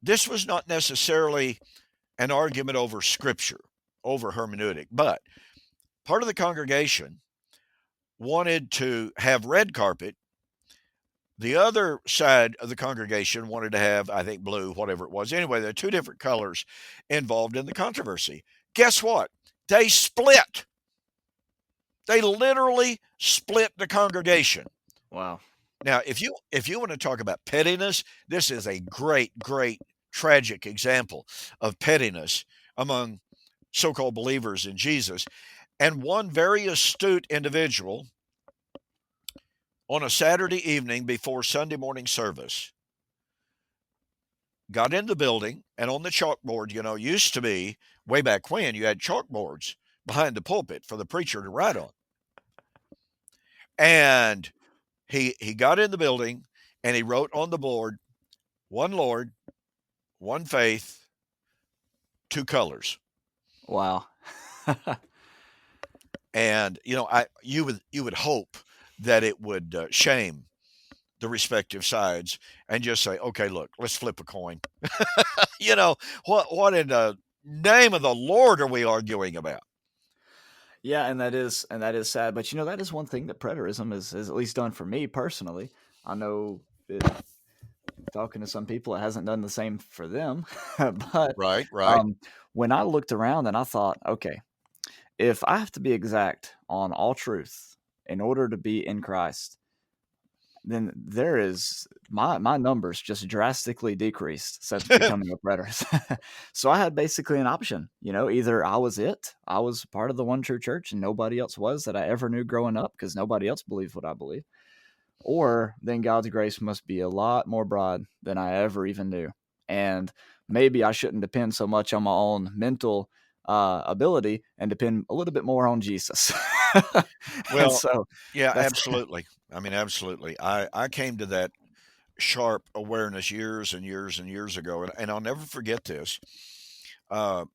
this was not necessarily an argument over scripture, over hermeneutic, but part of the congregation wanted to have red carpet. The other side of the congregation wanted to have, I think, blue, whatever it was. Anyway, there are two different colors involved in the controversy. Guess what? They split. They literally split the congregation.
Wow.
Now, if you want to talk about pettiness, this is a great, great, tragic example of pettiness among so-called believers in Jesus. And one very astute individual on a Saturday evening before Sunday morning service got in the building, and on the chalkboard, used to be way back when you had chalkboards behind the pulpit for the preacher to write on. And he got in the building and he wrote on the board, one Lord, one faith, two colors.
Wow.
And you would hope that it would shame the respective sides and just say, okay, look, let's flip a coin. What in name of the Lord are we arguing about?
Yeah, and that is sad. But that is one thing that preterism has at least done for me personally. I know it, talking to some people, it hasn't done the same for them. But
Right, right.
um, when I looked around and I thought, okay, if I have to be exact on all truth in order to be in Christ, then there is my numbers just drastically decreased since becoming a preterist. So I had basically an option, either I was part of the one true church and nobody else was that I ever knew growing up because nobody else believed what I believe, or then God's grace must be a lot more broad than I ever even knew. And maybe I shouldn't depend so much on my own mental ability and depend a little bit more on Jesus. And
Well,
so
yeah,
that's
absolutely. I mean, absolutely. I came to that sharp awareness years and years and years ago, and I'll never forget this. Uh,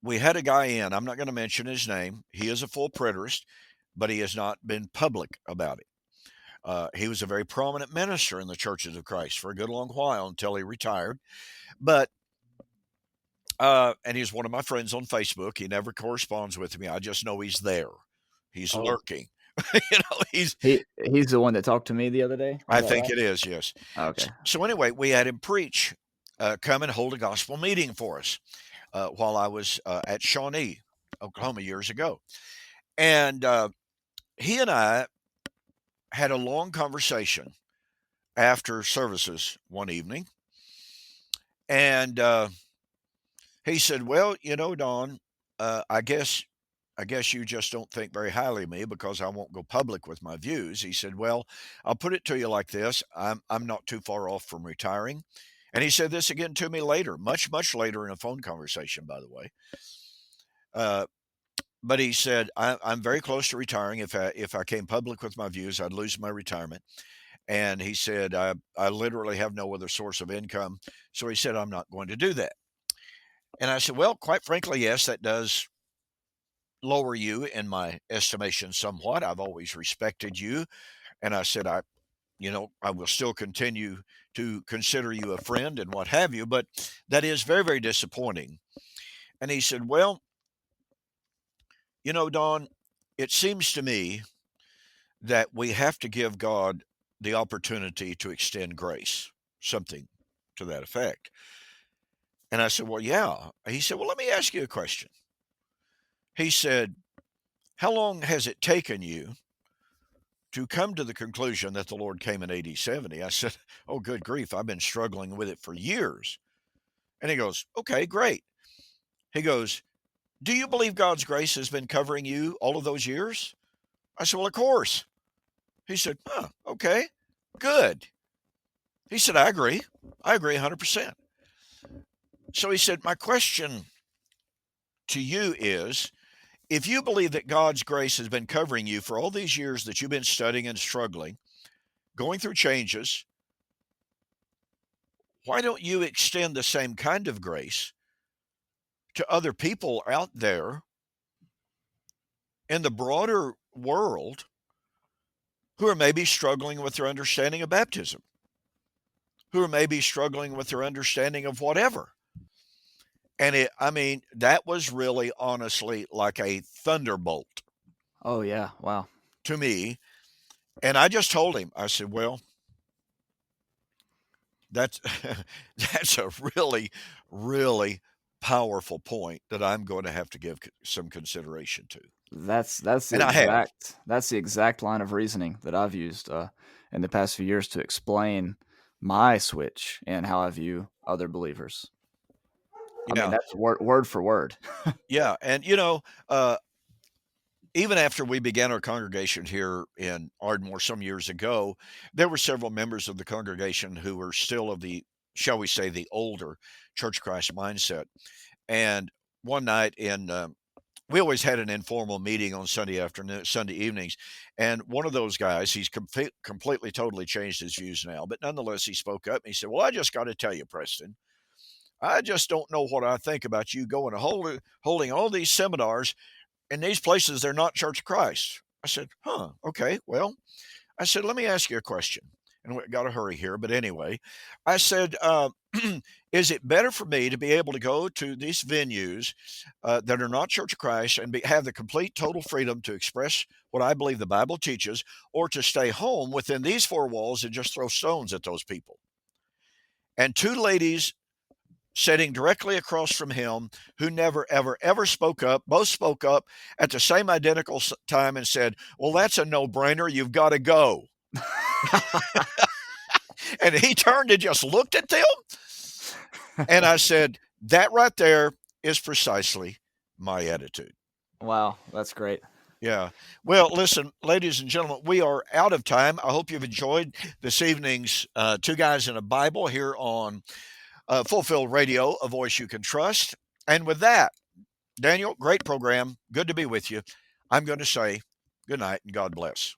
we had a guy in, I'm not going to mention his name. He is a full preterist, but he has not been public about it. He was a very prominent minister in the Churches of Christ for a good long while until he retired. But and he's one of my friends on Facebook. He never corresponds with me. I just know he's there. He's
oh,
lurking. He's.
he's the one that talked to me the other day. Is
I
that
think
right?
it is. Yes.
Okay.
So anyway, we had him preach, come and hold a gospel meeting for us while I was at Shawnee, Oklahoma, years ago, and he and I had a long conversation after services one evening, and he said, "Well, Don, I guess you just don't think very highly of me because I won't go public with my views." He said, "Well, I'll put it to you like this: I'm not too far off from retiring." And he said this again to me later, much much later in a phone conversation, by the way. Uh, but he said, I'm very close to retiring. If I came public with my views, I'd lose my retirement. And he said, I literally have no other source of income. So he said, I'm not going to do that. And I said, well, quite frankly, yes, that does lower you in my estimation somewhat. I've always respected you. And I said, I will still continue to consider you a friend and what have you, but that is very, very disappointing. And he said, well, Don, it seems to me that we have to give God the opportunity to extend grace, something to that effect. And I said, well, yeah. He said, well, let me ask you a question. He said, how long has it taken you to come to the conclusion that the Lord came in AD 70? I said, oh, good grief. I've been struggling with it for years. And he goes, okay, great. He goes, do you believe God's grace has been covering you all of those years? I said, well, of course. He said, okay, good. He said, I agree. I agree 100%. So he said, my question to you is, if you believe that God's grace has been covering you for all these years that you've been studying and struggling, going through changes, why don't you extend the same kind of grace to other people out there in the broader world who are maybe struggling with their understanding of baptism, who are maybe struggling with their understanding of whatever? And I mean, that was really honestly like a thunderbolt
Oh yeah. Wow.
to me. And I just told him, I said, well, that's that's a really, really powerful point that I'm going to have to give some consideration to.
That's the
And I have.
exact line of reasoning that I've used in the past few years to explain my switch and how I view other believers. I mean,
Yeah.
that's word for word.
Yeah. And, even after we began our congregation here in Ardmore some years ago, there were several members of the congregation who were still of the, shall we say, the older Church of Christ mindset. And one night we always had an informal meeting on Sunday evenings. And one of those guys, he's completely, totally changed his views now. But nonetheless, he spoke up and he said, well, I just got to tell you, Preston, I just don't know what I think about you going to holding all these seminars in these places. They're not Church of Christ. I said, okay, well, I said, let me ask you a question. and we got to hurry here, but anyway, I said, is it better for me to be able to go to these venues that are not Church of Christ and have the complete total freedom to express what I believe the Bible teaches, or to stay home within these four walls and just throw stones at those people? And two ladies sitting directly across from him who never, ever, ever spoke up, both spoke up at the same identical time and said, well, that's a no-brainer. You've got to go. And he turned and just looked at them. And I said, that right there is precisely my attitude.
Wow, that's great.
Yeah. Well, listen, ladies and gentlemen, we are out of time. I hope you've enjoyed this evening's Two Guys in a Bible here on Fulfilled Radio, a voice you can trust. And with that, Daniel, great program. Good to be with you. I'm going to say good night and God bless.